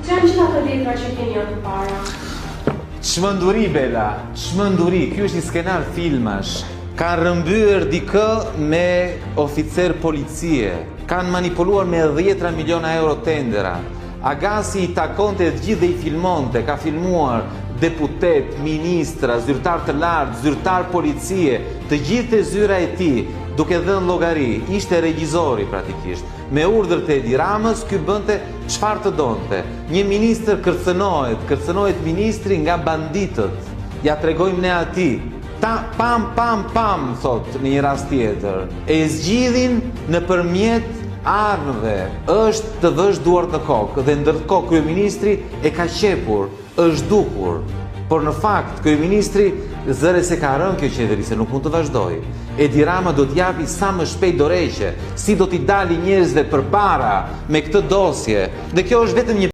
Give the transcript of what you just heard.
Që janë gjitha të letra që keni atë para? Çmenduri Bela, çmenduri, ky është një skenar filmash. Kanë rëmbyer dikë me oficer policie, kanë manipuluar me 10 miliona euro tendera. Agasi i takonte të gjithë dhe i filmonte, ka filmuar deputet, ministra, zyrtar të lartë, zyrtar policie, të gjithë të zyra e tij, duke dhënë llogari, ishte regjizori praktikisht. Me urdhër të Edi Ramës, ky bënte çfarë të donte. Një ministër kërcënohet ministri nga banditët. Ja tregojmë ne atij. Pam, thot në një rast tjetër. E zgjidhin nëpërmjet armëve. Është të vësh duart në kokë dhe ndërkohë kryeministri e ka qepur, është dukur. Por në fakt, kryeministri zëre se ka rënë kjo qeveri, se nuk mund të vazhdojë. Edi Rama do t'japi sa më shpejt dorëheqje, si do t'i dali njerëzve përpara me këtë dosje. Dhe kjo është vetëm një